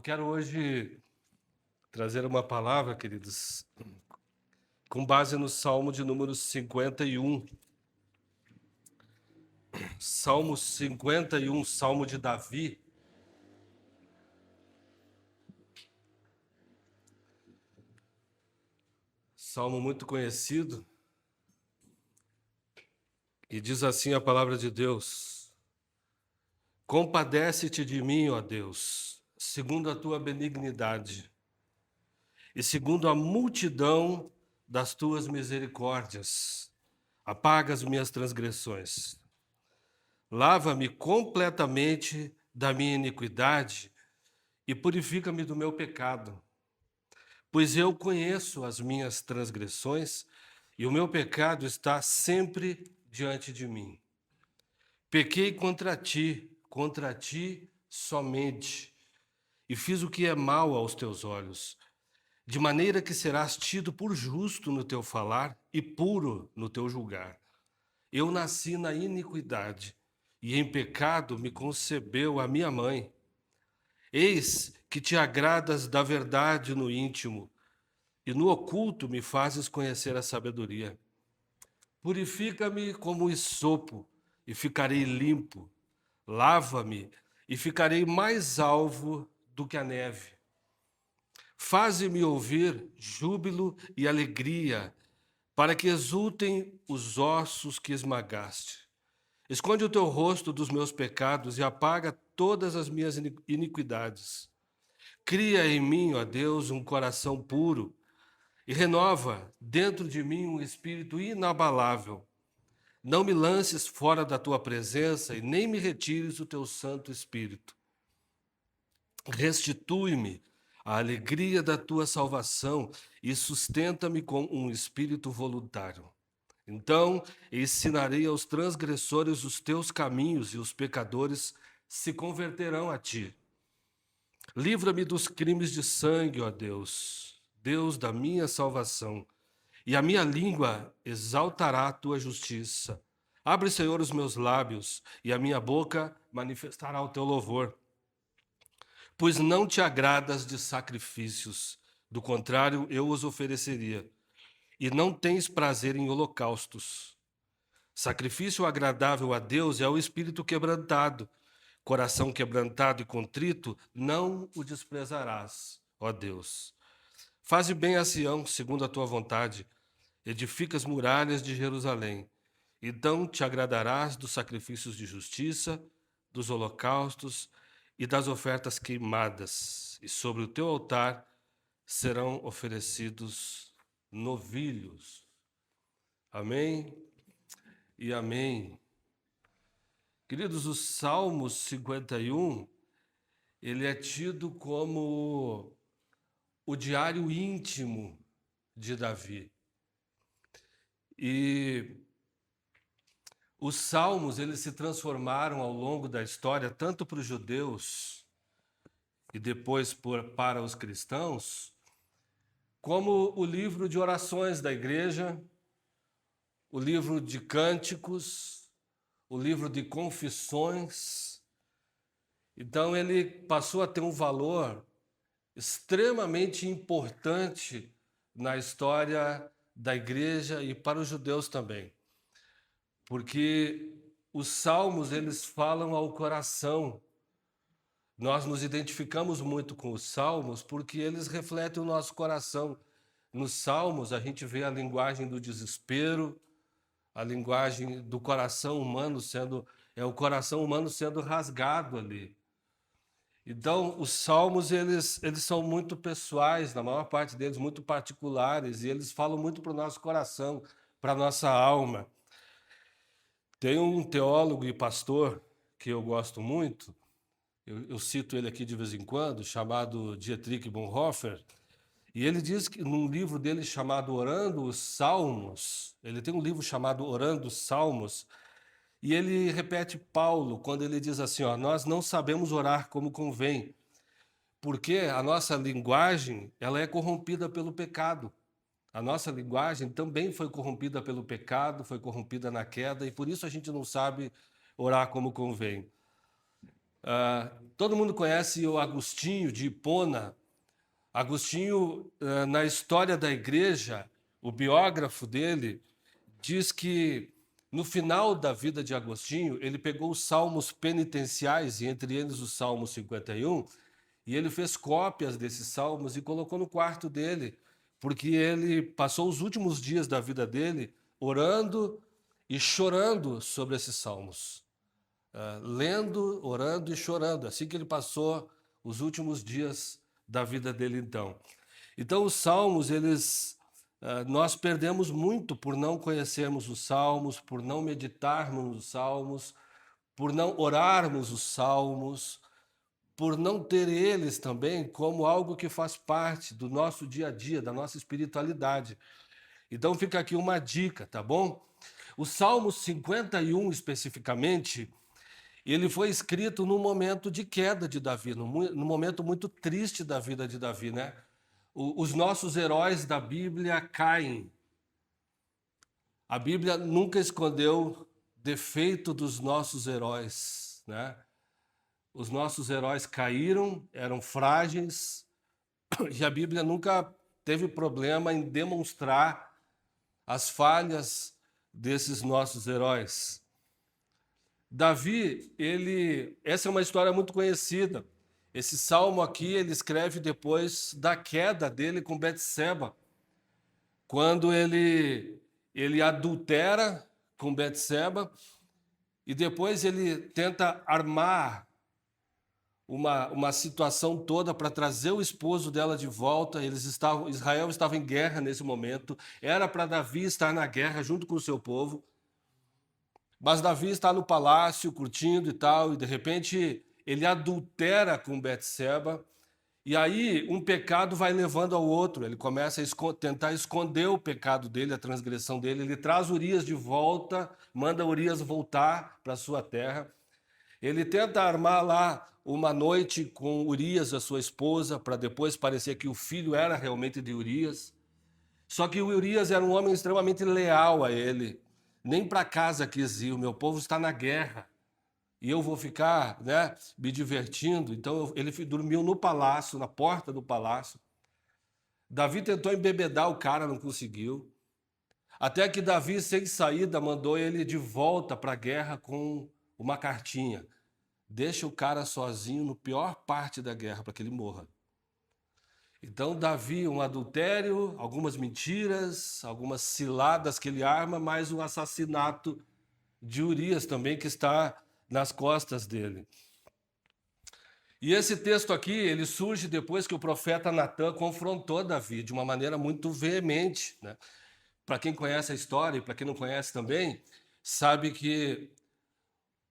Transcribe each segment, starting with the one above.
Eu quero hoje trazer uma palavra, queridos, com base no Salmo de número 51. Salmo 51, Salmo de Davi. Salmo muito conhecido. E diz assim a palavra de Deus: Compadece-te de mim, ó Deus, segundo a tua benignidade, e segundo a multidão das tuas misericórdias, apaga as minhas transgressões. Lava-me completamente da minha iniquidade e purifica-me do meu pecado. Pois eu conheço as minhas transgressões e o meu pecado está sempre diante de mim. Pequei contra ti somente, e fiz o que é mal aos teus olhos, de maneira que serás tido por justo no teu falar e puro no teu julgar. Eu nasci na iniquidade, e em pecado me concebeu a minha mãe. Eis que te agradas da verdade no íntimo, e no oculto me fazes conhecer a sabedoria. Purifica-me como esopo, e ficarei limpo. Lava-me, e ficarei mais alvo do que a neve. Faze-me ouvir júbilo e alegria, para que exultem os ossos que esmagaste. Esconde o teu rosto dos meus pecados e apaga todas as minhas iniquidades. Cria em mim, ó Deus, um coração puro e renova dentro de mim um espírito inabalável. Não me lances fora da tua presença e nem me retires o teu Santo Espírito. Restitui-me a alegria da tua salvação e sustenta-me com um espírito voluntário. Então ensinarei aos transgressores os teus caminhos e os pecadores se converterão a ti. Livra-me dos crimes de sangue, ó Deus, Deus da minha salvação, e a minha língua exaltará a tua justiça. Abre, Senhor, os meus lábios, e a minha boca manifestará o teu louvor. Pois não te agradas de sacrifícios, do contrário, eu os ofereceria. E não tens prazer em holocaustos. Sacrifício agradável a Deus é o espírito quebrantado. Coração quebrantado e contrito, não o desprezarás, ó Deus. Faze bem a Sião, segundo a tua vontade. Edifica as muralhas de Jerusalém. Então te agradarás dos sacrifícios de justiça, dos holocaustos e das ofertas queimadas. E sobre o teu altar serão oferecidos novilhos. Amém e amém. Queridos, o Salmo 51, ele é tido como o diário íntimo de Davi. E os salmos, eles se transformaram ao longo da história, tanto para os judeus e depois para os cristãos, como o livro de orações da igreja, o livro de cânticos, o livro de confissões. Então ele passou a ter um valor extremamente importante na história da igreja e para os judeus também. Porque os salmos, eles falam ao coração. Nós nos identificamos muito com os salmos porque eles refletem o nosso coração. Nos salmos a gente vê a linguagem do desespero, a linguagem do coração humano o coração humano sendo rasgado ali. Então, os salmos, eles são muito pessoais, na maior parte deles, muito particulares, e eles falam muito para o nosso coração, para a nossa alma. Tem um teólogo e pastor que eu gosto muito, eu cito ele aqui de vez em quando, chamado Dietrich Bonhoeffer, e ele diz que num livro dele chamado Orando os Salmos, ele tem um livro chamado Orando os Salmos, e ele repete Paulo quando ele diz assim, ó, nós não sabemos orar como convém, porque a nossa linguagem ela é corrompida pelo pecado. A nossa linguagem também foi corrompida pelo pecado, foi corrompida na queda, e por isso a gente não sabe orar como convém. Todo mundo conhece o Agostinho de Hipona. Agostinho, na história da igreja, o biógrafo dele diz que no final da vida de Agostinho, ele pegou os salmos penitenciais, e entre eles o Salmo 51, e ele fez cópias desses salmos e colocou no quarto dele, porque ele passou os últimos dias da vida dele orando e chorando sobre esses salmos. Lendo, orando e chorando. Assim que ele passou os últimos dias da vida dele, então. Então, os salmos, nós perdemos muito por não conhecermos os salmos, por não meditarmos nos salmos, por não orarmos os salmos, por não ter eles também como algo que faz parte do nosso dia a dia, da nossa espiritualidade. Então, fica aqui uma dica, tá bom? O Salmo 51, especificamente, ele foi escrito num momento de queda de Davi, num momento muito triste da vida de Davi, né? Os nossos heróis da Bíblia caem. A Bíblia nunca escondeu defeito dos nossos heróis, né? Os nossos heróis caíram, eram frágeis, e a Bíblia nunca teve problema em demonstrar as falhas desses nossos heróis. Davi, essa é uma história muito conhecida. Esse salmo aqui, ele escreve depois da queda dele com Betseba, quando ele adultera com Betseba e depois ele tenta armar uma situação toda para trazer o esposo dela de volta. Israel estava em guerra nesse momento, era para Davi estar na guerra junto com o seu povo. Mas Davi está no palácio curtindo e tal, e de repente ele adultera com Betseba, e aí um pecado vai levando ao outro. Ele começa a tentar esconder o pecado dele, a transgressão dele. Ele traz Urias de volta, manda Urias voltar para sua terra. Ele tenta armar lá uma noite com Urias, a sua esposa, para depois parecer que o filho era realmente de Urias. Só que o Urias era um homem extremamente leal a ele. Nem para casa quis ir, o meu povo está na guerra e eu vou ficar, né, me divertindo. Então ele dormiu no palácio, na porta do palácio. Davi tentou embebedar o cara, não conseguiu. Até que Davi, sem saída, mandou ele de volta para a guerra com uma cartinha. Deixa o cara sozinho no pior parte da guerra para que ele morra. Então, Davi, um adultério, algumas mentiras, algumas ciladas que ele arma, mais o assassinato de Urias também, que está nas costas dele. E esse texto aqui, ele surge depois que o profeta Natã confrontou Davi de uma maneira muito veemente, né? Para quem conhece a história e para quem não conhece também, sabe que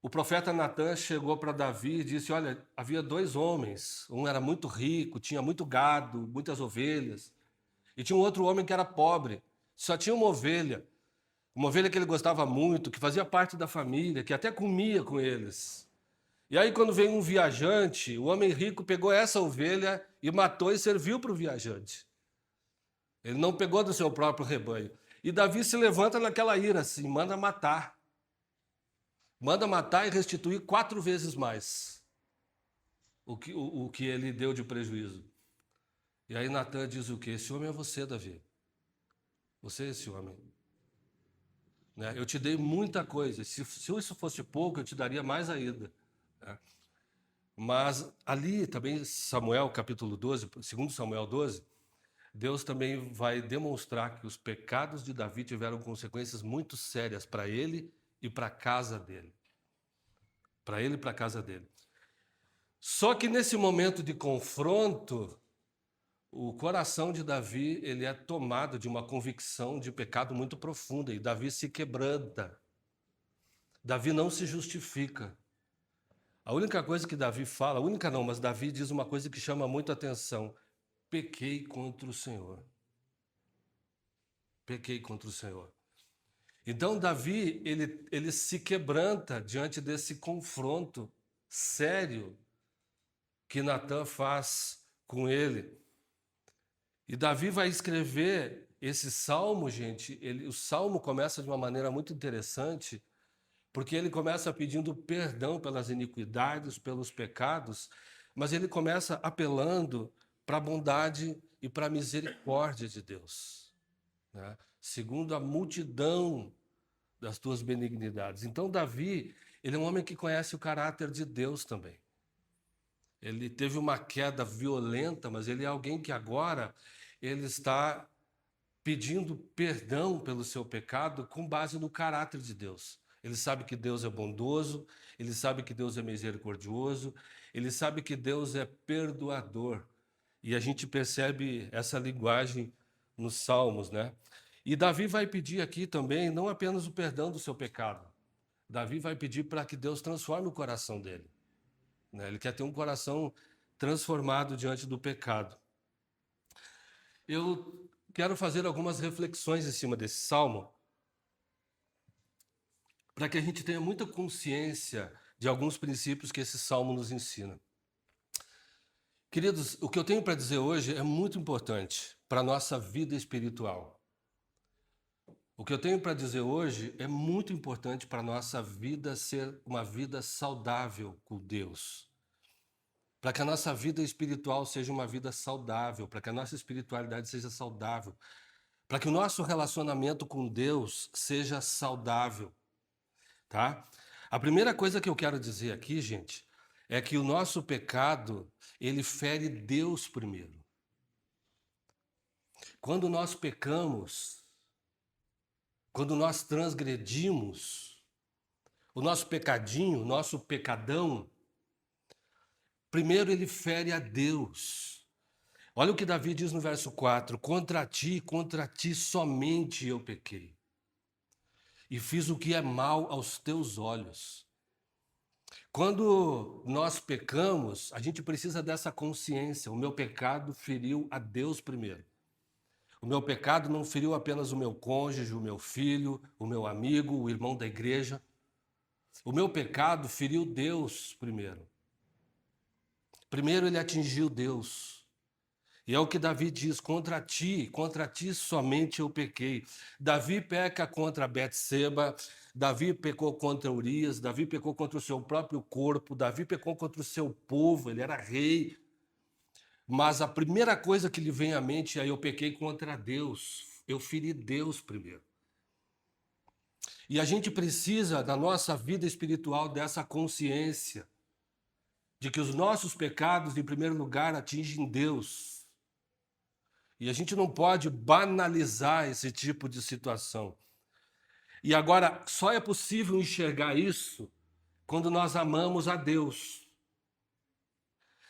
o profeta Natã chegou para Davi e disse: olha, havia dois homens, um era muito rico, tinha muito gado, muitas ovelhas, e tinha um outro homem que era pobre, só tinha uma ovelha que ele gostava muito, que fazia parte da família, que até comia com eles. E aí quando veio um viajante, o homem rico pegou essa ovelha e matou e serviu para o viajante. Ele não pegou do seu próprio rebanho. E Davi se levanta naquela ira, assim, manda matar. Manda matar e restituir 4 vezes mais o que ele deu de prejuízo. E aí Natã diz o quê? Esse homem é você, Davi. Você é esse homem. Né? Eu te dei muita coisa. Se isso fosse pouco, eu te daria mais ainda. Né? Mas ali também, Samuel, capítulo 12, 2 Samuel 12, Deus também vai demonstrar que os pecados de Davi tiveram consequências muito sérias para ele e para a casa dele. Para ele e para a casa dele. Só que nesse momento de confronto, o coração de Davi, ele é tomado de uma convicção de pecado muito profunda e Davi se quebranta. Davi não se justifica. A única coisa que Davi fala, a única não, mas Davi diz uma coisa que chama muito a atenção: pequei contra o Senhor. Pequei contra o Senhor. Então Davi, ele se quebranta diante desse confronto sério que Natã faz com ele. E Davi vai escrever esse salmo, gente. O salmo começa de uma maneira muito interessante, porque ele começa pedindo perdão pelas iniquidades, pelos pecados, mas ele começa apelando para a bondade e para a misericórdia de Deus, né? Segundo a multidão das tuas benignidades. Então, Davi, ele é um homem que conhece o caráter de Deus também. Ele teve uma queda violenta, mas ele é alguém que agora ele está pedindo perdão pelo seu pecado com base no caráter de Deus. Ele sabe que Deus é bondoso, ele sabe que Deus é misericordioso, ele sabe que Deus é perdoador. E a gente percebe essa linguagem nos Salmos, né? E Davi vai pedir aqui também não apenas o perdão do seu pecado. Davi vai pedir para que Deus transforme o coração dele, né? Ele quer ter um coração transformado diante do pecado. Eu quero fazer algumas reflexões em cima desse salmo, para que a gente tenha muita consciência de alguns princípios que esse salmo nos ensina. Queridos, o que eu tenho para dizer hoje é muito importante para a nossa vida espiritual. O que eu tenho para dizer hoje é muito importante para a nossa vida ser uma vida saudável com Deus. Para que a nossa vida espiritual seja uma vida saudável, para que a nossa espiritualidade seja saudável, para que o nosso relacionamento com Deus seja saudável, tá? A primeira coisa que eu quero dizer aqui, gente, é que o nosso pecado, ele fere Deus primeiro. Quando nós pecamos, quando nós transgredimos, o nosso pecadinho, o nosso pecadão, primeiro ele fere a Deus. Olha o que Davi diz no verso 4: contra ti somente eu pequei, e fiz o que é mal aos teus olhos. Quando nós pecamos, a gente precisa dessa consciência. O meu pecado feriu a Deus primeiro. O meu pecado não feriu apenas o meu cônjuge, o meu filho, o meu amigo, o irmão da igreja. O meu pecado feriu Deus primeiro. Primeiro ele atingiu Deus. E é o que Davi diz: contra ti somente eu pequei. Davi peca contra Betseba, Davi pecou contra Urias, Davi pecou contra o seu próprio corpo, Davi pecou contra o seu povo, ele era rei. Mas a primeira coisa que lhe vem à mente é: eu pequei contra Deus, eu feri Deus primeiro. E a gente precisa, na nossa vida espiritual, dessa consciência de que os nossos pecados, em primeiro lugar, atingem Deus. E a gente não pode banalizar esse tipo de situação. E agora, só é possível enxergar isso quando nós amamos a Deus.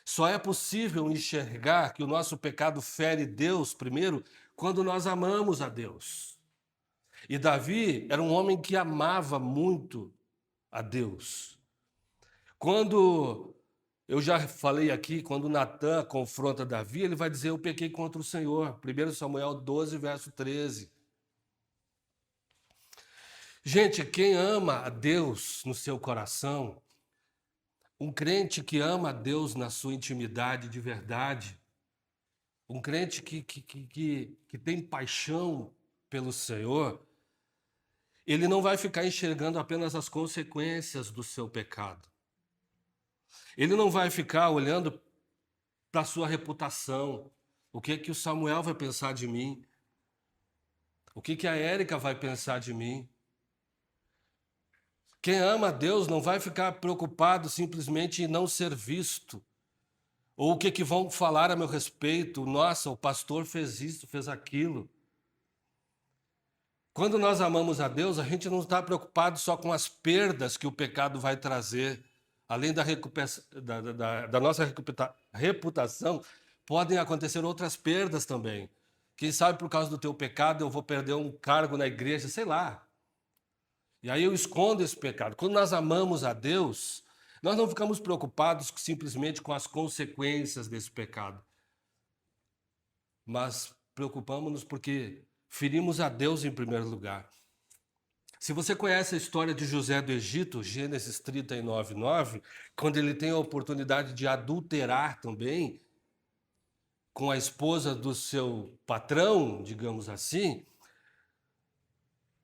Só é possível enxergar que o nosso pecado fere Deus primeiro quando nós amamos a Deus. E Davi era um homem que amava muito a Deus. Quando eu já falei aqui, quando Natã confronta Davi, ele vai dizer: eu pequei contra o Senhor. 1 Samuel 12, verso 13. Gente, quem ama a Deus no seu coração, um crente que ama a Deus na sua intimidade de verdade, um crente que tem paixão pelo Senhor, ele não vai ficar enxergando apenas as consequências do seu pecado. Ele não vai ficar olhando para a sua reputação. O que o Samuel vai pensar de mim? O que a Érica vai pensar de mim? Quem ama a Deus não vai ficar preocupado simplesmente em não ser visto. Ou o que vão falar a meu respeito. Nossa, o pastor fez isso, fez aquilo. Quando nós amamos a Deus, a gente não está preocupado só com as perdas que o pecado vai trazer. Além da nossa reputação, podem acontecer outras perdas também. Quem sabe por causa do teu pecado eu vou perder um cargo na igreja, sei lá. E aí eu escondo esse pecado. Quando nós amamos a Deus, nós não ficamos preocupados simplesmente com as consequências desse pecado. Mas preocupamos-nos porque ferimos a Deus em primeiro lugar. Se você conhece a história de José do Egito, Gênesis 39, 9, quando ele tem a oportunidade de adulterar também com a esposa do seu patrão, digamos assim,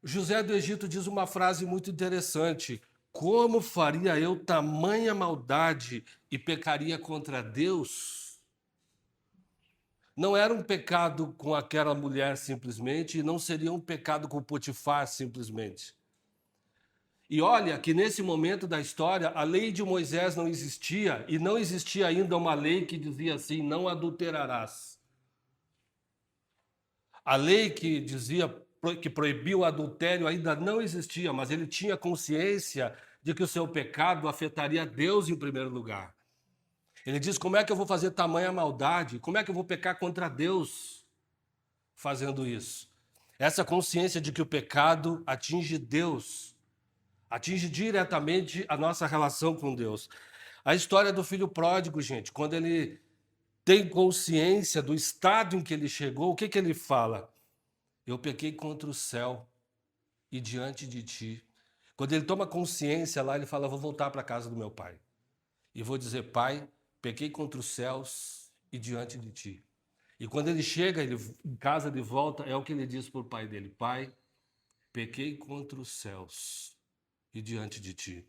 José do Egito diz uma frase muito interessante: como faria eu tamanha maldade e pecaria contra Deus? Não era um pecado com aquela mulher simplesmente, e não seria um pecado com Potifar simplesmente. E olha que nesse momento da história, a lei de Moisés não existia, e não existia ainda uma lei que dizia assim: não adulterarás. A lei que dizia que proibia o adultério ainda não existia, mas ele tinha consciência de que o seu pecado afetaria Deus em primeiro lugar. Ele diz: como é que eu vou fazer tamanha maldade? Como é que eu vou pecar contra Deus fazendo isso? Essa consciência de que o pecado atinge Deus, atinge diretamente a nossa relação com Deus. A história do filho pródigo, gente, quando ele tem consciência do estado em que ele chegou, o que ele fala? Eu pequei contra o céu e diante de ti. Quando ele toma consciência lá, ele fala: vou voltar para a casa do meu pai. E vou dizer: pai, pequei contra os céus e diante de ti. E quando ele chega em casa de volta, é o que ele diz para o pai dele: pai, pequei contra os céus e diante de ti.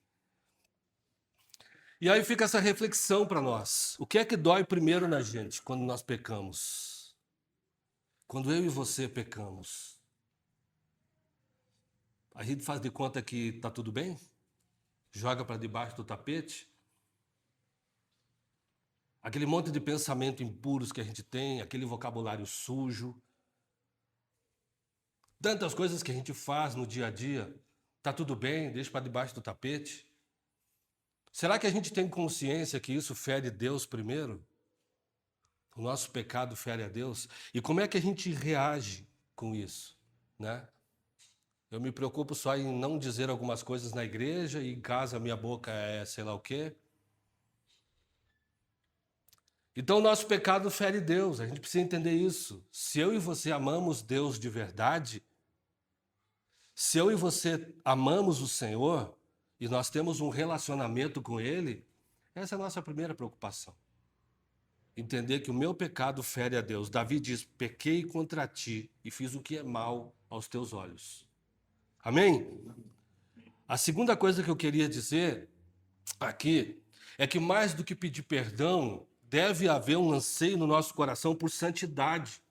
E aí fica essa reflexão para nós. O que é que dói primeiro na gente quando nós pecamos? Quando eu e você pecamos, a gente faz de conta que está tudo bem? Joga para debaixo do tapete? Aquele monte de pensamento impuros que a gente tem, aquele vocabulário sujo, tantas coisas que a gente faz no dia a dia, está tudo bem, deixa para debaixo do tapete? Será que a gente tem consciência que isso fere Deus primeiro? O nosso pecado fere a Deus? E como é que a gente reage com isso, né? Eu me preocupo só em não dizer algumas coisas na igreja e em casa minha boca é sei lá o quê. Então o nosso pecado fere Deus, a gente precisa entender isso. Se eu e você amamos Deus de verdade, se eu e você amamos o Senhor e nós temos um relacionamento com Ele, essa é a nossa primeira preocupação. Entender que o meu pecado fere a Deus. Davi diz: pequei contra ti e fiz o que é mal aos teus olhos. Amém? A segunda coisa que eu queria dizer aqui é que mais do que pedir perdão, deve haver um anseio no nosso coração por santidade.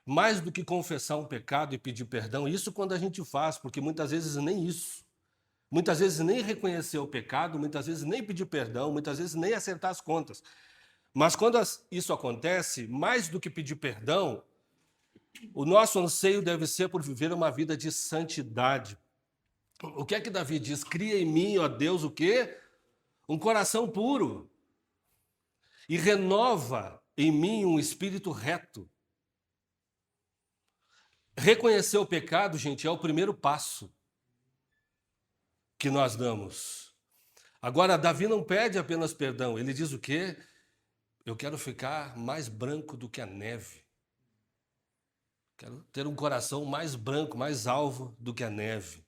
Mais do que confessar um pecado e pedir perdão, isso quando a gente faz, porque muitas vezes nem isso. Muitas vezes nem reconhecer o pecado, muitas vezes nem pedir perdão, muitas vezes nem acertar as contas. Mas quando isso acontece, mais do que pedir perdão, o nosso anseio deve ser por viver uma vida de santidade. O que é que Davi diz? Cria em mim, ó Deus, o quê? Um coração puro. E renova em mim um espírito reto. Reconhecer o pecado, gente, é o primeiro passo que nós damos. Agora, Davi não pede apenas perdão, ele diz o quê? Eu quero ficar mais branco do que a neve. Quero ter um coração mais branco, mais alvo do que a neve.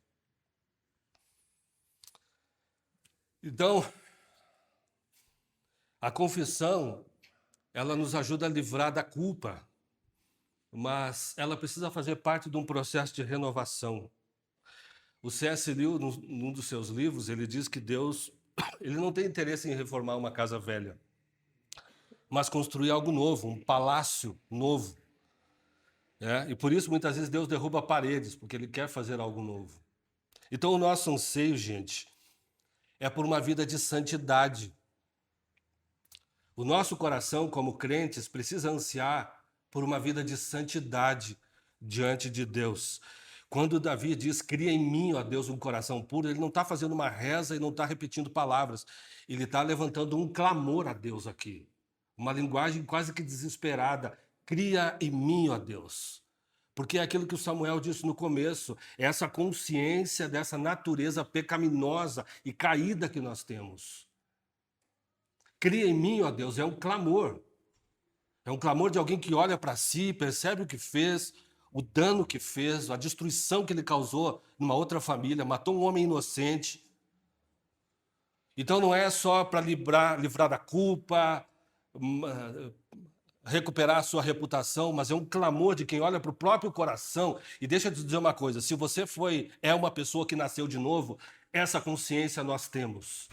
Então, a confissão, ela nos ajuda a livrar da culpa, mas ela precisa fazer parte de um processo de renovação. O C.S. Lewis, num dos seus livros, ele diz que Deus ele não tem interesse em reformar uma casa velha, mas construir algo novo, um palácio novo. E por isso, muitas vezes, Deus derruba paredes, porque Ele quer fazer algo novo. Então, o nosso anseio, gente, é por uma vida de santidade. O nosso coração, como crentes, precisa ansiar por uma vida de santidade diante de Deus. Quando Davi diz, cria em mim, ó Deus, um coração puro, ele não está fazendo uma reza e não está repetindo palavras. Ele está levantando um clamor a Deus aqui. Uma linguagem quase que desesperada. Cria em mim, ó Deus. Porque é aquilo que o Samuel disse no começo, é essa consciência dessa natureza pecaminosa e caída que nós temos. Cria em mim, ó Deus, é um clamor. É um clamor de alguém que olha para si, percebe o que fez, o dano que fez, a destruição que ele causou numa outra família, matou um homem inocente. Então não é só para livrar da culpa, recuperar a sua reputação, mas é um clamor de quem olha para o próprio coração. E deixa eu te dizer uma coisa, se você é uma pessoa que nasceu de novo, essa consciência nós temos.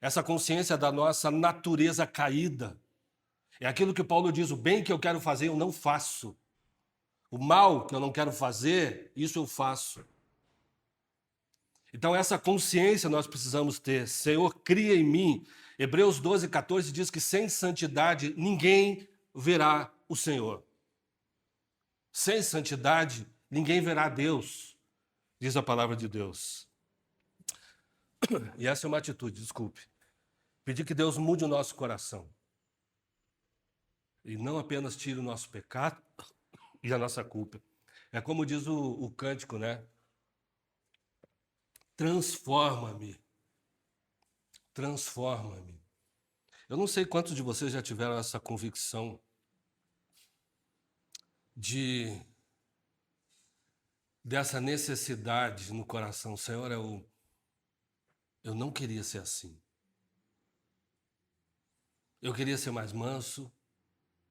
Essa consciência da nossa natureza caída. É aquilo que Paulo diz, o bem que eu quero fazer eu não faço. O mal que eu não quero fazer, isso eu faço. Então essa consciência nós precisamos ter. Senhor, cria em mim. Hebreus 12, 14 diz que sem santidade ninguém verá o Senhor. Sem santidade ninguém verá Deus, diz a palavra de Deus. E essa é uma atitude, desculpe. Pedir que Deus mude o nosso coração. E não apenas tire o nosso pecado e a nossa culpa. É como diz o cântico, né? Transforma-me. Transforma-me. Eu não sei quantos de vocês já tiveram essa convicção dessa necessidade no coração. Senhor, eu não queria ser assim. Eu queria ser mais manso,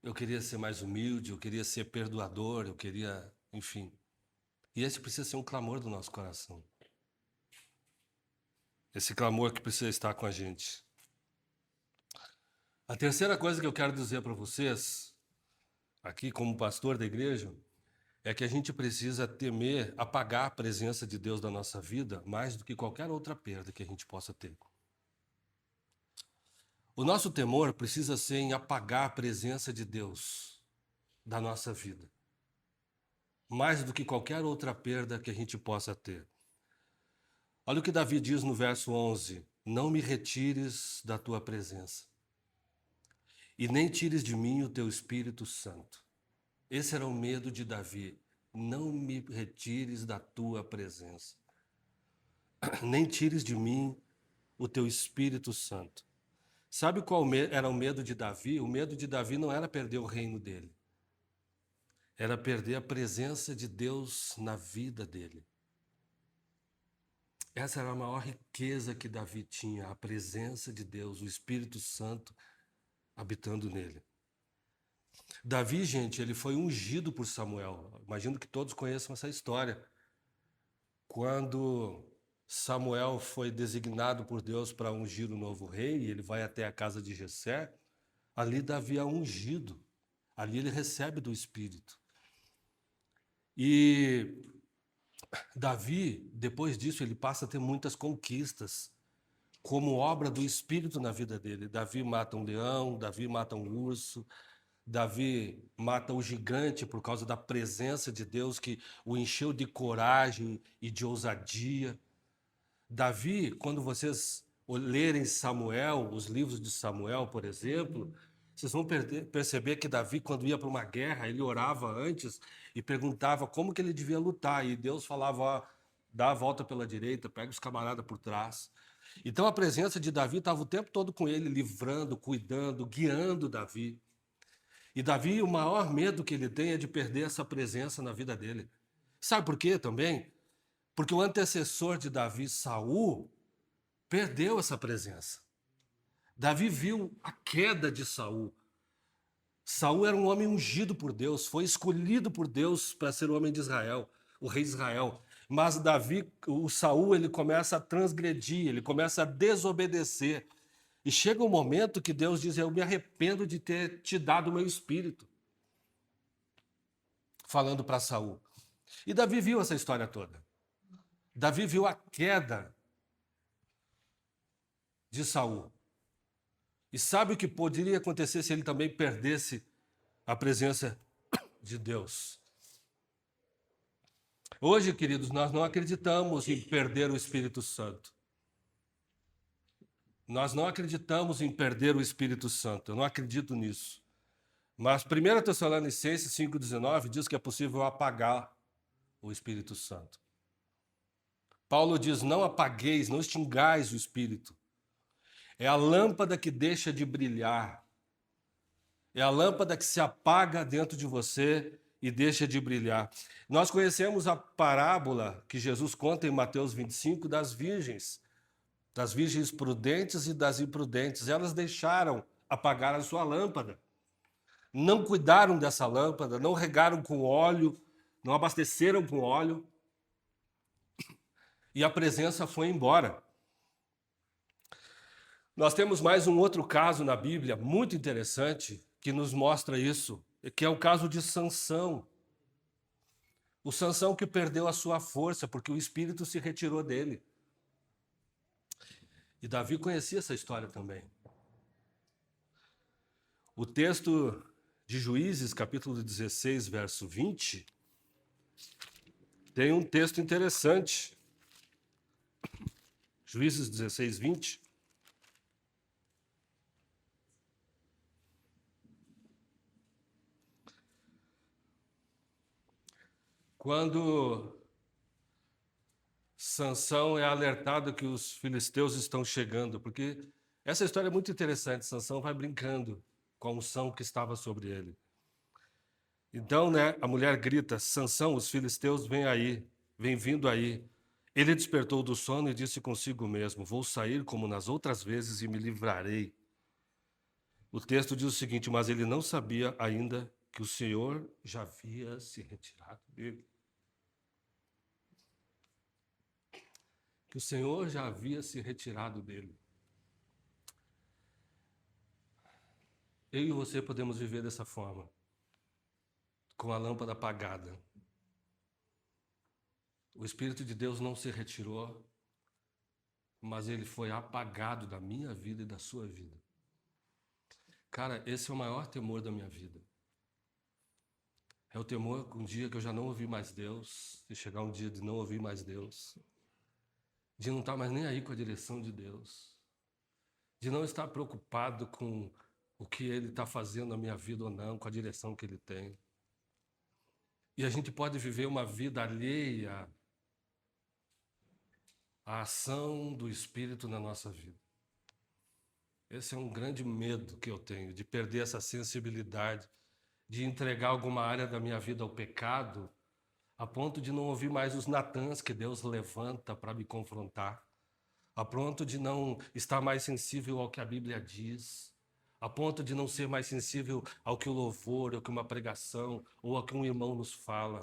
eu queria ser mais humilde, eu queria ser perdoador, eu queria, enfim. E esse precisa ser um clamor do nosso coração. Esse clamor que precisa estar com a gente. A terceira coisa que eu quero dizer para vocês, aqui como pastor da igreja, é que a gente precisa temer apagar a presença de Deus da nossa vida mais do que qualquer outra perda que a gente possa ter. O nosso temor precisa ser em apagar a presença de Deus da nossa vida, mais do que qualquer outra perda que a gente possa ter. Olha o que Davi diz no verso 11: não me retires da tua presença, e nem tires de mim o teu Espírito Santo. Esse era o medo de Davi. Não me retires da tua presença, nem tires de mim o teu Espírito Santo. Sabe qual era o medo de Davi? O medo de Davi não era perder o reino dele, era perder a presença de Deus na vida dele. Essa era a maior riqueza que Davi tinha, a presença de Deus, o Espírito Santo habitando nele. Davi, gente, ele foi ungido por Samuel. Imagino que todos conheçam essa história. Quando Samuel foi designado por Deus para ungir o novo rei, ele vai até a casa de Jessé, ali Davi é ungido, ali ele recebe do Espírito. E Davi, depois disso, ele passa a ter muitas conquistas, como obra do Espírito na vida dele. Davi mata um leão, Davi mata um urso, Davi mata o gigante por causa da presença de Deus que o encheu de coragem e de ousadia. Davi, quando vocês lerem Samuel, os livros de Samuel, por exemplo, vocês vão perceber que Davi, quando ia para uma guerra, ele orava antes e perguntava como que ele devia lutar. E Deus falava, ó, dá a volta pela direita, pega os camaradas por trás. Então a presença de Davi estava o tempo todo com ele, livrando, cuidando, guiando Davi. E Davi, o maior medo que ele tem é de perder essa presença na vida dele. Sabe por quê também? Porque o antecessor de Davi, Saul, perdeu essa presença. Davi viu a queda de Saul. Saul era um homem ungido por Deus, foi escolhido por Deus para ser o homem de Israel, o rei de Israel. Mas Davi, o Saul, ele começa a transgredir, ele começa a desobedecer. E chega um momento que Deus diz, eu me arrependo de ter te dado o meu espírito. Falando para Saul. E Davi viu essa história toda. Davi viu a queda de Saul. E sabe o que poderia acontecer se ele também perdesse a presença de Deus? Hoje, queridos, nós não acreditamos em perder o Espírito Santo. Nós não acreditamos em perder o Espírito Santo. Eu não acredito nisso. Mas 1 Tessalonicenses 5,19 diz que é possível apagar o Espírito Santo. Paulo diz, não apagueis, não extingais o Espírito. É a lâmpada que deixa de brilhar. É a lâmpada que se apaga dentro de você e deixa de brilhar. Nós conhecemos a parábola que Jesus conta em Mateus 25 das virgens prudentes e das imprudentes. Elas deixaram apagar a sua lâmpada. não cuidaram dessa lâmpada, não regaram com óleo, não abasteceram com óleo, e a presença foi embora. Nós temos mais um outro caso na Bíblia, muito interessante, que nos mostra isso, que é o caso de Sansão. O Sansão que perdeu a sua força, porque o Espírito se retirou dele. E Davi conhecia essa história também. O texto de Juízes, capítulo 16, verso 20, tem um texto interessante. Juízes 16, 20. Quando Sansão é alertado que os filisteus estão chegando, porque essa história é muito interessante. Sansão vai brincando com a unção que estava sobre ele. Então, a mulher grita: Sansão, os filisteus vêm aí, vêm vindo aí. Ele despertou do sono e disse consigo mesmo: vou sair como nas outras vezes e me livrarei. O texto diz o seguinte: mas ele não sabia ainda que o Senhor já havia se retirado dele. Que o Senhor já havia se retirado dele. Eu e você podemos viver dessa forma, com a lâmpada apagada. O Espírito de Deus não se retirou, mas ele foi apagado da minha vida e da sua vida. Cara, esse é o maior temor da minha vida. É o temor um dia que eu já não ouvi mais Deus, de chegar um dia de não ouvir mais Deus, de não estar mais nem aí com a direção de Deus, de não estar preocupado com o que Ele está fazendo na minha vida ou não, com a direção que Ele tem. E a gente pode viver uma vida alheia à ação do Espírito na nossa vida. Esse é um grande medo que eu tenho, de perder essa sensibilidade, de entregar alguma área da minha vida ao pecado, a ponto de não ouvir mais os Natãs que Deus levanta para me confrontar, a ponto de não estar mais sensível ao que a Bíblia diz, a ponto de não ser mais sensível ao que o louvor, ao que uma pregação ou ao que um irmão nos fala,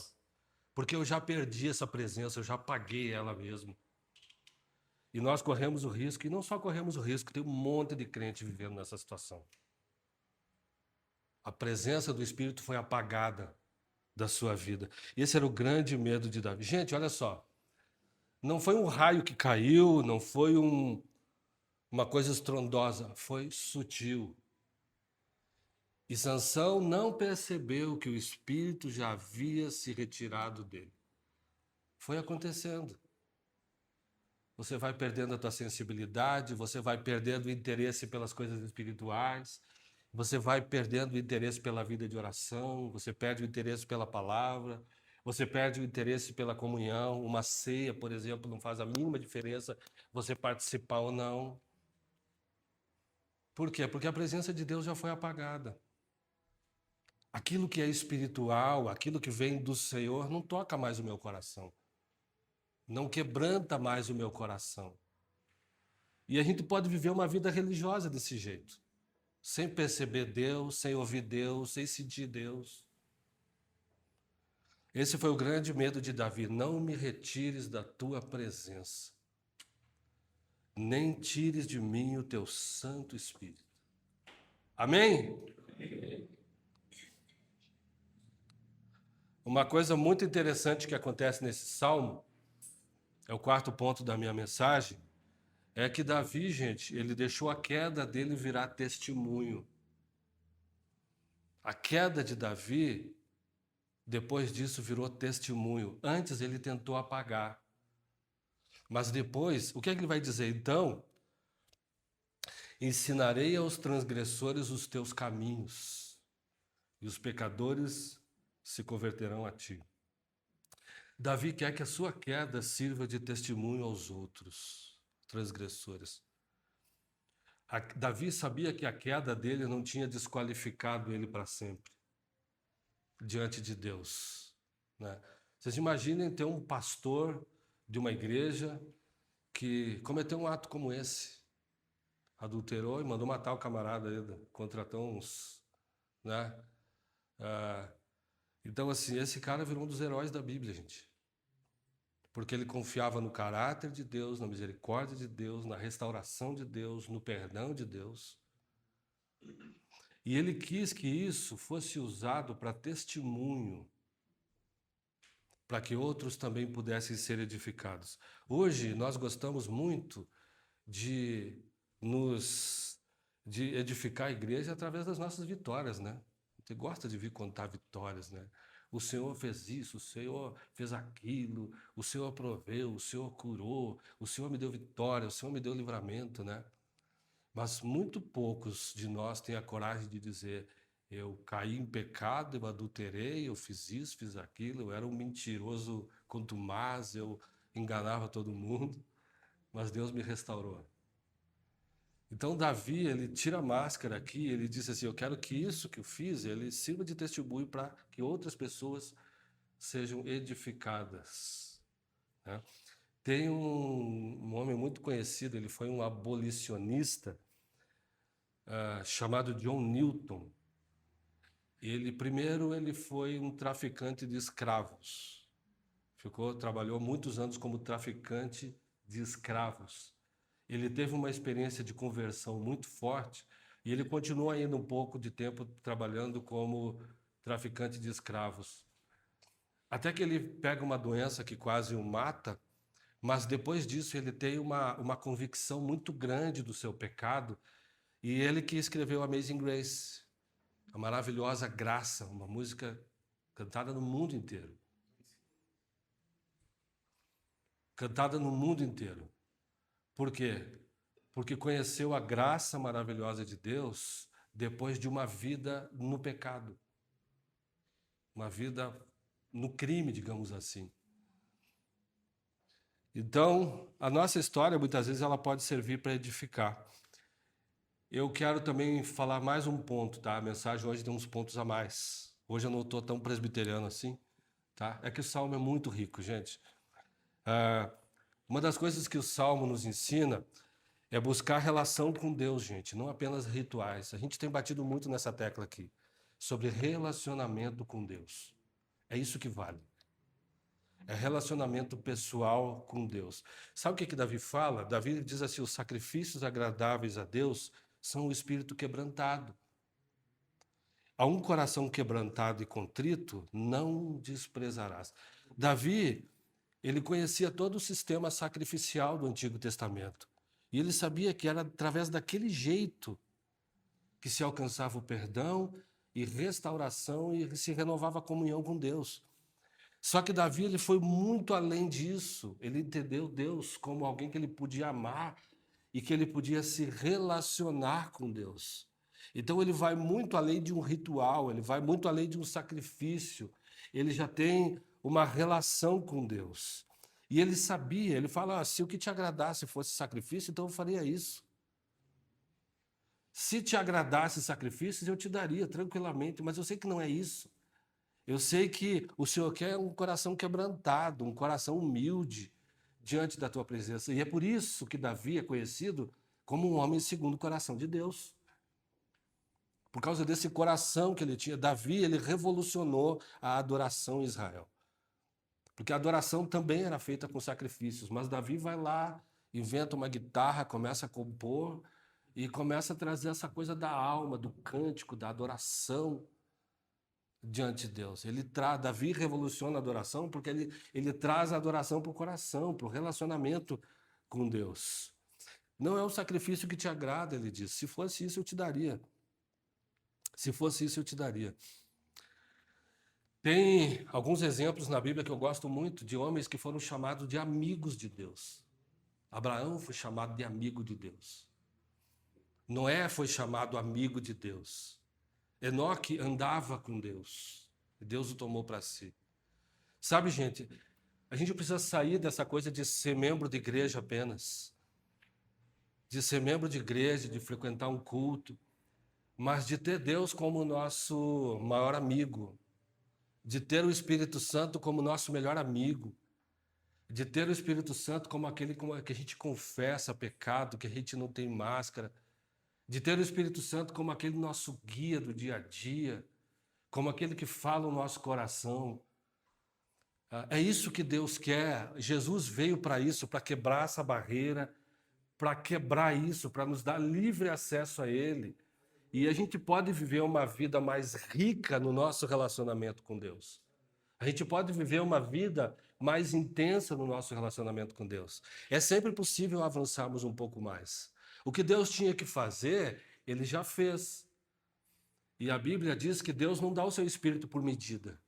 porque eu já perdi essa presença, eu já apaguei ela mesmo. E nós corremos o risco, e não só corremos o risco, tem um monte de crente vivendo nessa situação. A presença do Espírito foi apagada da sua vida. Esse era o grande medo de Davi. Gente, olha só. Não foi um raio que caiu, não foi uma coisa estrondosa, foi sutil. E Sansão não percebeu que o Espírito já havia se retirado dele. Foi acontecendo. Você vai perdendo a tua sensibilidade, você vai perdendo o interesse pelas coisas espirituais, você vai perdendo o interesse pela vida de oração, você perde o interesse pela palavra, você perde o interesse pela comunhão. Uma ceia, por exemplo, não faz a mínima diferença você participar ou não. Por quê? Porque a presença de Deus já foi apagada. Aquilo que é espiritual, aquilo que vem do Senhor, não toca mais o meu coração. Não quebranta mais o meu coração. E a gente pode viver uma vida religiosa desse jeito, sem perceber Deus, sem ouvir Deus, sem sentir Deus. Esse foi o grande medo de Davi: não me retires da tua presença, nem tires de mim o teu Santo Espírito. Amém? Uma coisa muito interessante que acontece nesse salmo, é o quarto ponto da minha mensagem, é que Davi, gente, ele deixou a queda dele virar testemunho. A queda de Davi, depois disso, virou testemunho. Antes ele tentou apagar. Mas depois, o que é que ele vai dizer? Então, ensinarei aos transgressores os teus caminhos, e os pecadores se converterão a ti. Davi quer que a sua queda sirva de testemunho aos outros transgressores. Davi sabia que a queda dele não tinha desqualificado ele para sempre diante de Deus, né? Vocês imaginem ter um pastor de uma igreja que cometeu um ato como esse, adulterou e mandou matar o camarada ainda, contratou uns, né? Ah, então, assim, esse cara virou um dos heróis da Bíblia, gente. Porque ele confiava no caráter de Deus, na misericórdia de Deus, na restauração de Deus, no perdão de Deus. E ele quis que isso fosse usado para testemunho, para que outros também pudessem ser edificados. Hoje nós gostamos muito de nos de edificar a igreja através das nossas vitórias, né? Você gosta de vir contar vitórias, né? O Senhor fez isso, o Senhor fez aquilo, o Senhor proveu, o Senhor curou, o Senhor me deu vitória, o Senhor me deu livramento, né? Mas muito poucos de nós têm a coragem de dizer: eu caí em pecado, eu adulterei, eu fiz isso, fiz aquilo, eu era um mentiroso contumaz, eu enganava todo mundo, mas Deus me restaurou. Então Davi, ele tira a máscara aqui, ele diz assim: eu quero que isso que eu fiz, ele sirva de testemunho para que outras pessoas sejam edificadas, né? Tem um homem muito conhecido, ele foi um abolicionista, chamado John Newton. Ele foi um traficante de escravos. Trabalhou muitos anos como traficante de escravos. Ele teve uma experiência de conversão muito forte e ele continuou ainda um pouco de tempo trabalhando como traficante de escravos. Até que ele pega uma doença que quase o mata, mas depois disso ele tem uma convicção muito grande do seu pecado, e ele que escreveu Amazing Grace, a maravilhosa graça, uma música cantada no mundo inteiro. Cantada no mundo inteiro. Por quê? Porque conheceu a graça maravilhosa de Deus depois de uma vida no pecado. Uma vida no crime, digamos assim. Então, a nossa história, muitas vezes, ela pode servir para edificar. Eu quero também falar mais um ponto, tá? A mensagem hoje tem uns pontos a mais. Hoje eu não estou tão presbiteriano assim, tá? É que o Salmo é muito rico, gente. Uma das coisas que o Salmo nos ensina é buscar relação com Deus, gente, não apenas rituais. A gente tem batido muito nessa tecla aqui, sobre relacionamento com Deus. É isso que vale. É relacionamento pessoal com Deus. Sabe o que Davi fala? Davi diz assim: os sacrifícios agradáveis a Deus são o espírito quebrantado. A um coração quebrantado e contrito não desprezarás. Davi, ele conhecia todo o sistema sacrificial do Antigo Testamento. E ele sabia que era através daquele jeito que se alcançava o perdão e restauração e se renovava a comunhão com Deus. Só que Davi, ele foi muito além disso. Ele entendeu Deus como alguém que ele podia amar e que ele podia se relacionar com Deus. Então ele vai muito além de um ritual, ele vai muito além de um sacrifício. Ele já tem uma relação com Deus. E ele sabia, ele fala: se o que te agradasse fosse sacrifício, então eu faria isso. Se te agradasse sacrifícios, eu te daria tranquilamente, mas eu sei que não é isso. Eu sei que o Senhor quer um coração quebrantado, um coração humilde diante da tua presença. E é por isso que Davi é conhecido como um homem segundo o coração de Deus. Por causa desse coração que ele tinha, Davi, ele revolucionou a adoração em Israel. Porque a adoração também era feita com sacrifícios, mas Davi vai lá, inventa uma guitarra, começa a compor e começa a trazer essa coisa da alma, do cântico, da adoração diante de Deus. Davi revoluciona a adoração porque ele traz a adoração para o coração, para o relacionamento com Deus. Não é um sacrifício que te agrada, ele diz. Se fosse isso, eu te daria. Se fosse isso, eu te daria. Tem alguns exemplos na Bíblia que eu gosto muito de homens que foram chamados de amigos de Deus. Abraão foi chamado de amigo de Deus. Noé foi chamado amigo de Deus. Enoque andava com Deus. E Deus o tomou para si. Sabe, gente, a gente precisa sair dessa coisa de ser membro de igreja apenas. De ser membro de igreja, de frequentar um culto. Mas de ter Deus como nosso maior amigo. De ter o Espírito Santo como nosso melhor amigo. De ter o Espírito Santo como aquele que a gente confessa pecado, que a gente não tem máscara. De ter o Espírito Santo como aquele nosso guia do dia a dia, como aquele que fala o nosso coração. É isso que Deus quer. Jesus veio para isso, para quebrar essa barreira, para quebrar isso, para nos dar livre acesso a Ele. E a gente pode viver uma vida mais rica no nosso relacionamento com Deus. A gente pode viver uma vida mais intensa no nosso relacionamento com Deus. É sempre possível avançarmos um pouco mais. O que Deus tinha que fazer, Ele já fez. E a Bíblia diz que Deus não dá o seu Espírito por medida.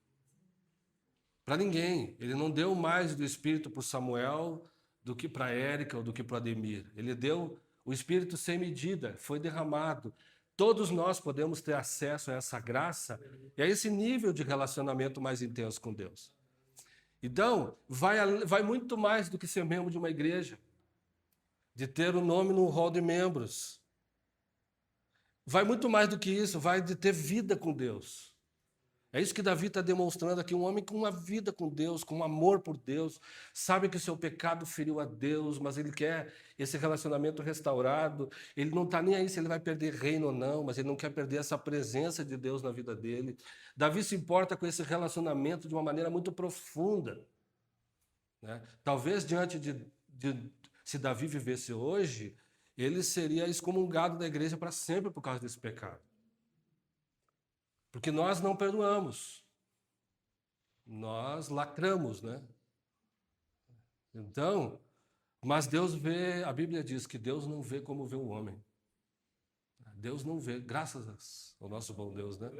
Para ninguém. Ele não deu mais do Espírito para Samuel do que para Érica ou do que para Ademir. Ele deu o Espírito sem medida, foi derramado. Todos nós podemos ter acesso a essa graça e a esse nível de relacionamento mais intenso com Deus. Então, vai muito mais do que ser membro de uma igreja, de ter o nome no rol de membros. Vai muito mais do que isso, vai de ter vida com Deus. É isso que Davi está demonstrando aqui, um homem com uma vida com Deus, com um amor por Deus, sabe que o seu pecado feriu a Deus, mas ele quer esse relacionamento restaurado, ele não está nem aí se ele vai perder reino ou não, mas ele não quer perder essa presença de Deus na vida dele. Davi se importa com esse relacionamento de uma maneira muito profunda. Né? Talvez diante se Davi vivesse hoje, ele seria excomungado da igreja para sempre por causa desse pecado. Porque nós não perdoamos. Nós lacramos, né? Então, mas Deus vê, a Bíblia diz que Deus não vê como vê o homem. Deus não vê, graças ao nosso bom Deus, né?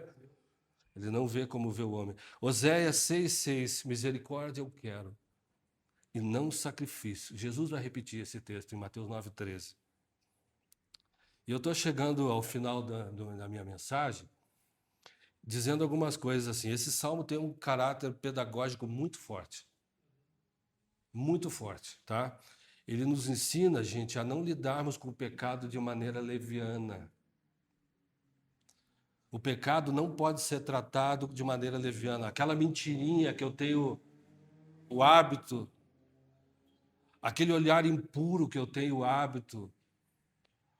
Ele não vê como vê o homem. Oséias 6,6, misericórdia eu quero, e não sacrifício. Jesus vai repetir esse texto em Mateus 9,13. E eu estou chegando ao final da minha mensagem, dizendo algumas coisas assim. Esse salmo tem um caráter pedagógico muito forte. Muito forte, tá? Ele nos ensina, gente, a não lidarmos com o pecado de maneira leviana. O pecado não pode ser tratado de maneira leviana. Aquela mentirinha que eu tenho o hábito, aquele olhar impuro que eu tenho o hábito,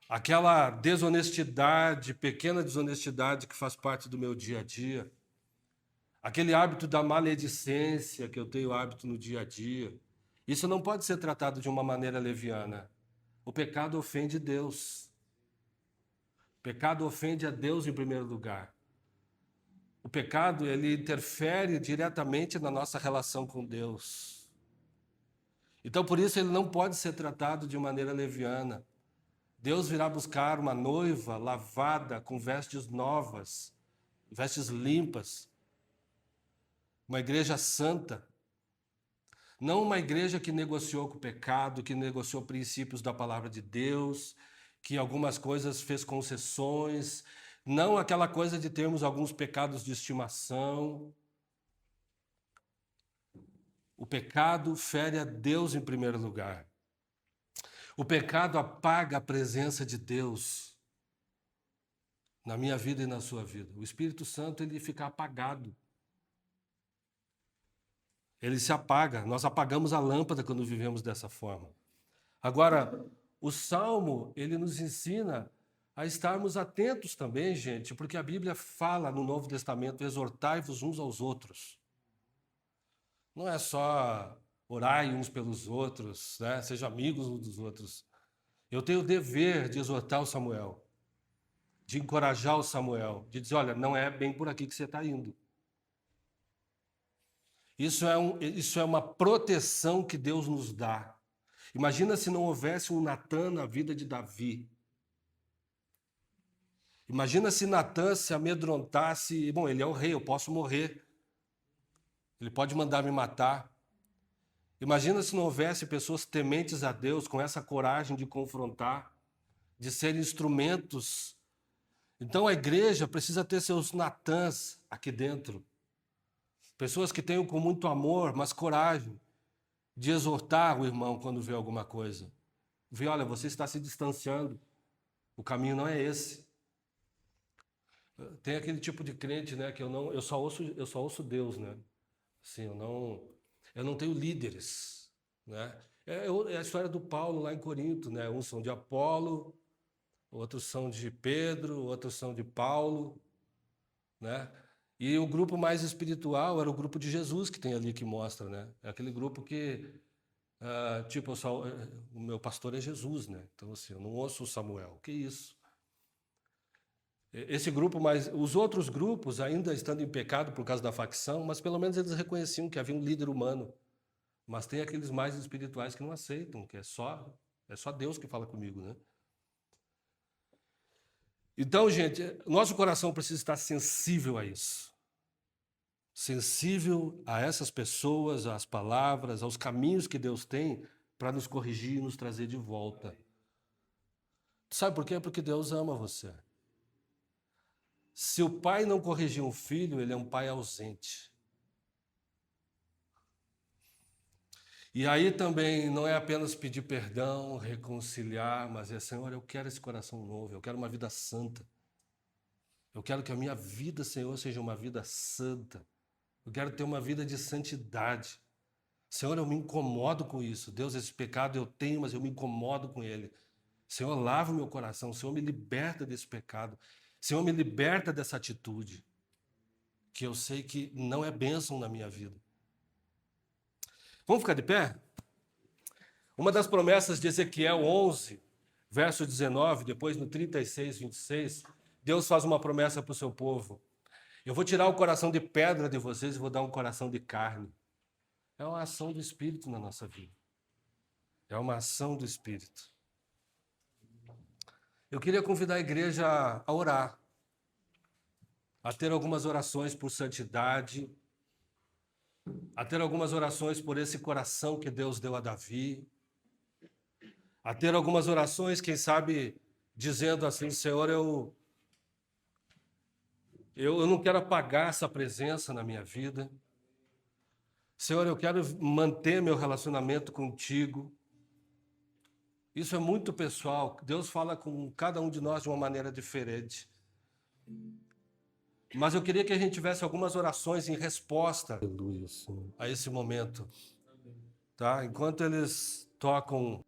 aquela desonestidade, pequena desonestidade que faz parte do meu dia a dia, aquele hábito da maledicência que eu tenho hábito no dia a dia, isso não pode ser tratado de uma maneira leviana. O pecado ofende Deus. O pecado ofende a Deus em primeiro lugar. O pecado, ele interfere diretamente na nossa relação com Deus. Então, por isso, ele não pode ser tratado de maneira leviana. Deus virá buscar uma noiva lavada, com vestes novas, vestes limpas. Uma igreja santa. Não uma igreja que negociou com o pecado, que negociou princípios da palavra de Deus, que algumas coisas fez concessões. Não aquela coisa de termos alguns pecados de estimação. O pecado fere a Deus em primeiro lugar. O pecado apaga a presença de Deus na minha vida e na sua vida. O Espírito Santo, ele fica apagado. Ele se apaga. Nós apagamos a lâmpada quando vivemos dessa forma. Agora, o Salmo, ele nos ensina a estarmos atentos também, gente, porque a Bíblia fala no Novo Testamento, exortai-vos uns aos outros. Não é só orai uns pelos outros, né? Sejam amigos uns dos outros. Eu tenho o dever de exortar o Samuel, de encorajar o Samuel, de dizer, olha, não é bem por aqui que você está indo. Isso é uma proteção que Deus nos dá. Imagina se não houvesse um Natã na vida de Davi. Imagina se Natã se amedrontasse, bom, ele é o rei, eu posso morrer. Ele pode mandar me matar. Imagina se não houvesse pessoas tementes a Deus, com essa coragem de confrontar, de ser instrumentos. Então a igreja precisa ter seus Natãs aqui dentro. Pessoas que tenham com muito amor, mas coragem de exortar o irmão quando vê alguma coisa. Vê, olha, você está se distanciando. O caminho não é esse. Tem aquele tipo de crente, né, que eu só ouço Deus, né? Assim, eu não tenho líderes, né? É a história do Paulo lá em Corinto, né? Uns são de Apolo, outros são de Pedro, outros são de Paulo, né? E o grupo mais espiritual era o grupo de Jesus que tem ali que mostra, né? É aquele grupo que, tipo, o meu pastor é Jesus, né? Então, assim, eu não ouço o Samuel. Que isso? Esse grupo, mas os outros grupos, ainda estando em pecado por causa da facção, mas pelo menos eles reconheciam que havia um líder humano. Mas tem aqueles mais espirituais que não aceitam, que é só Deus que fala comigo, né? Então, gente, nosso coração precisa estar sensível a isso. Sensível a essas pessoas, às palavras, aos caminhos que Deus tem para nos corrigir e nos trazer de volta. Sabe por quê? Porque Deus ama você. Se o pai não corrigir um filho, ele é um pai ausente. E aí também não é apenas pedir perdão, reconciliar, mas é, Senhor, eu quero esse coração novo, eu quero uma vida santa. Eu quero que a minha vida, Senhor, seja uma vida santa. Eu quero ter uma vida de santidade. Senhor, eu me incomodo com isso. Deus, esse pecado eu tenho, mas eu me incomodo com ele. Senhor, lava o meu coração. Senhor, me liberta desse pecado. Senhor, me liberta dessa atitude, que eu sei que não é bênção na minha vida. Vamos ficar de pé? Uma das promessas de Ezequiel 11, verso 19, depois no 36, 26, Deus faz uma promessa para o seu povo. Eu vou tirar o coração de pedra de vocês e vou dar um coração de carne. É uma ação do Espírito na nossa vida. É uma ação do Espírito. Eu queria convidar a igreja a orar, a ter algumas orações por santidade, a ter algumas orações por esse coração que Deus deu a Davi, a ter algumas orações, quem sabe, dizendo assim, Senhor, eu não quero apagar essa presença na minha vida. Senhor, eu quero manter meu relacionamento contigo. Isso é muito pessoal. Deus fala com cada um de nós de uma maneira diferente. Mas eu queria que a gente tivesse algumas orações em resposta a esse momento. Tá? Enquanto eles tocam.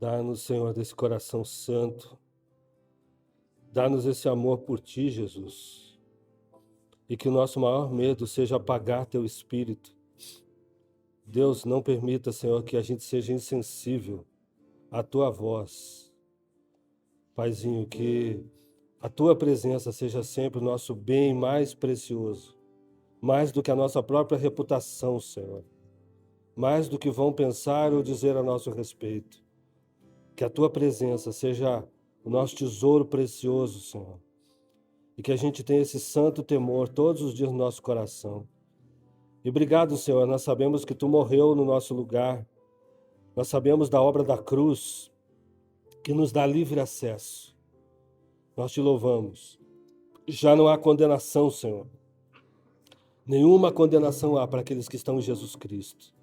Dá-nos, Senhor, desse coração santo. Dá-nos esse amor por Ti, Jesus. E que o nosso maior medo seja apagar Teu Espírito. Deus, não permita, Senhor, que a gente seja insensível à Tua voz. Paizinho, que a Tua presença seja sempre o nosso bem mais precioso. Mais do que a nossa própria reputação, Senhor. Mais do que vão pensar ou dizer a nosso respeito. Que a Tua presença seja o nosso tesouro precioso, Senhor. E que a gente tenha esse santo temor todos os dias no nosso coração. E obrigado, Senhor, nós sabemos que Tu morreu no nosso lugar. Nós sabemos da obra da cruz, que nos dá livre acesso. Nós Te louvamos. Já não há condenação, Senhor. Nenhuma condenação há para aqueles que estão em Jesus Cristo.